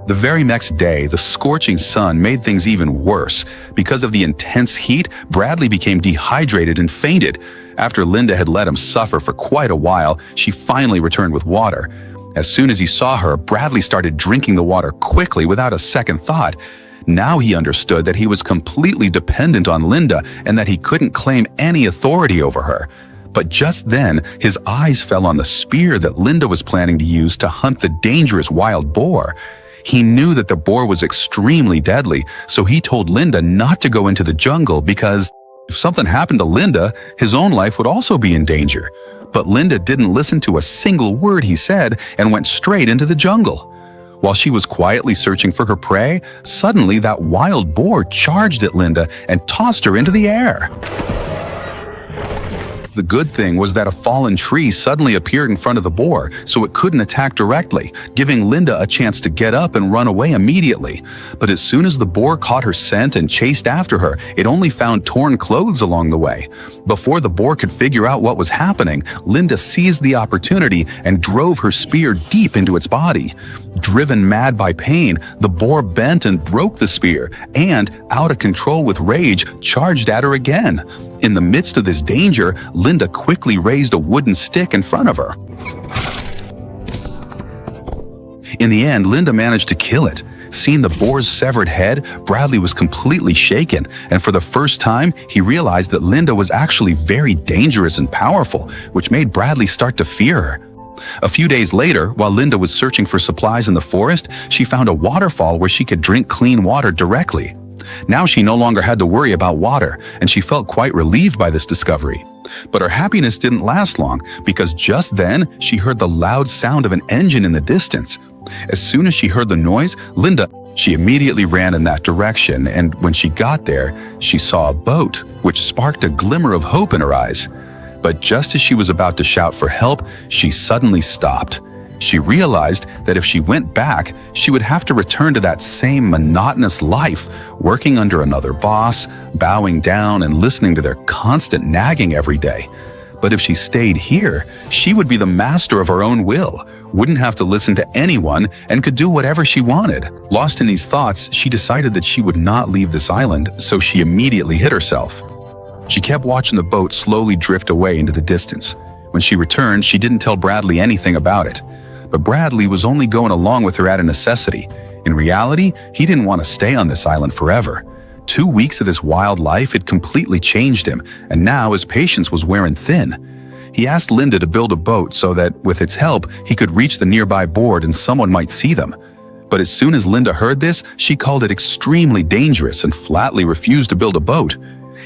The very next day, the scorching sun made things even worse. Because of the intense heat, Bradley became dehydrated and fainted. After Linda had let him suffer for quite a while, she finally returned with water. As soon as he saw her, Bradley started drinking the water quickly without a second thought. Now he understood that he was completely dependent on Linda and that he couldn't claim any authority over her. But just then, his eyes fell on the spear that Linda was planning to use to hunt the dangerous wild boar. He knew that the boar was extremely deadly, so he told Linda not to go into the jungle because if something happened to Linda, his own life would also be in danger. But Linda didn't listen to a single word he said and went straight into the jungle. While she was quietly searching for her prey, suddenly that wild boar charged at Linda and tossed her into the air. The good thing was that a fallen tree suddenly appeared in front of the boar, so it couldn't attack directly, giving Linda a chance to get up and run away immediately. But as soon as the boar caught her scent and chased after her, it only found torn clothes along the way. Before the boar could figure out what was happening, Linda seized the opportunity and drove her spear deep into its body. Driven mad by pain, the boar bent and broke the spear, and, out of control with rage, charged at her again. In the midst of this danger, Linda quickly raised a wooden stick in front of her. In the end, Linda managed to kill it. Seeing the boar's severed head, Bradley was completely shaken, and for the first time, he realized that Linda was actually very dangerous and powerful, which made Bradley start to fear her. A few days later, while Linda was searching for supplies in the forest, she found a waterfall where she could drink clean water directly. Now she no longer had to worry about water, and she felt quite relieved by this discovery. But her happiness didn't last long, because just then she heard the loud sound of an engine in the distance. As soon as she heard the noise, she immediately ran in that direction, and when she got there, she saw a boat, which sparked a glimmer of hope in her eyes. But just as she was about to shout for help, she suddenly stopped. She realized that if she went back, she would have to return to that same monotonous life, working under another boss, bowing down and listening to their constant nagging every day. But if she stayed here, she would be the master of her own will, wouldn't have to listen to anyone, and could do whatever she wanted. Lost in these thoughts, she decided that she would not leave this island, so she immediately hid herself. She kept watching the boat slowly drift away into the distance. When she returned, she didn't tell Bradley anything about it. But Bradley was only going along with her out of necessity. In reality, he didn't want to stay on this island forever. 2 weeks of this wild life had completely changed him, and now his patience was wearing thin. He asked Linda to build a boat so that, with its help, he could reach the nearby board and someone might see them. But as soon as Linda heard this, she called it extremely dangerous and flatly refused to build a boat.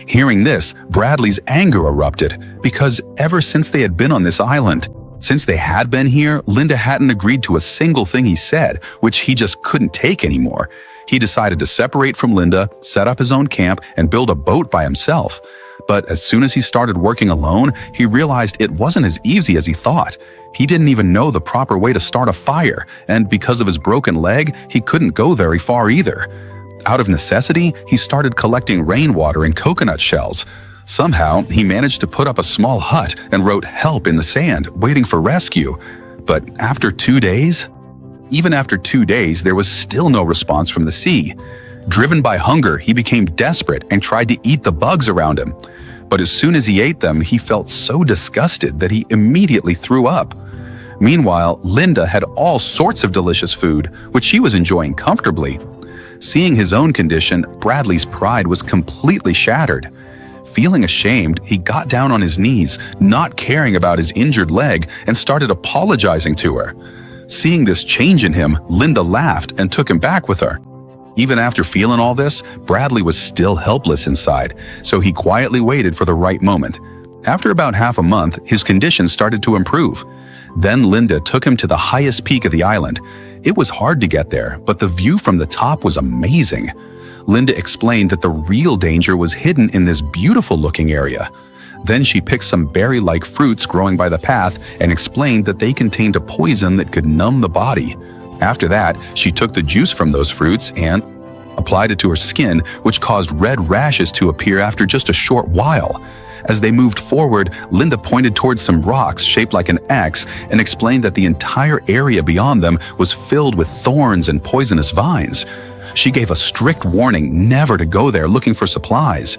Hearing this, Bradley's anger erupted, because ever since they had been on this island, Linda hadn't agreed to a single thing he said, which he just couldn't take anymore. He decided to separate from Linda, set up his own camp, and build a boat by himself. But as soon as he started working alone, he realized it wasn't as easy as he thought. He didn't even know the proper way to start a fire, and because of his broken leg, he couldn't go very far either. Out of necessity, he started collecting rainwater and coconut shells. Somehow, he managed to put up a small hut and wrote "help" in the sand, waiting for rescue. But even after 2 days, there was still no response from the sea. Driven by hunger, he became desperate and tried to eat the bugs around him. But as soon as he ate them, he felt so disgusted that he immediately threw up. Meanwhile, Linda had all sorts of delicious food, which she was enjoying comfortably. Seeing his own condition, Bradley's pride was completely shattered. Feeling ashamed, he got down on his knees, not caring about his injured leg, and started apologizing to her. Seeing this change in him, Linda laughed and took him back with her. Even after feeling all this, Bradley was still helpless inside, so he quietly waited for the right moment. After about half a month, his condition started to improve. Then Linda took him to the highest peak of the island. It was hard to get there, but the view from the top was amazing. Linda explained that the real danger was hidden in this beautiful-looking area. Then she picked some berry-like fruits growing by the path and explained that they contained a poison that could numb the body. After that, she took the juice from those fruits and applied it to her skin, which caused red rashes to appear after just a short while. As they moved forward, Linda pointed towards some rocks shaped like an X and explained that the entire area beyond them was filled with thorns and poisonous vines. She gave a strict warning never to go there looking for supplies.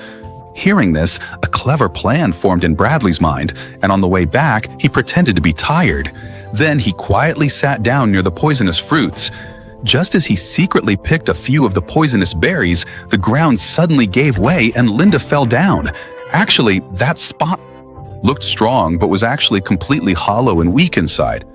Hearing this, a clever plan formed in Bradley's mind, and on the way back, he pretended to be tired. Then he quietly sat down near the poisonous fruits. Just as he secretly picked a few of the poisonous berries, the ground suddenly gave way and Linda fell down. Actually, that spot looked strong but was actually completely hollow and weak inside.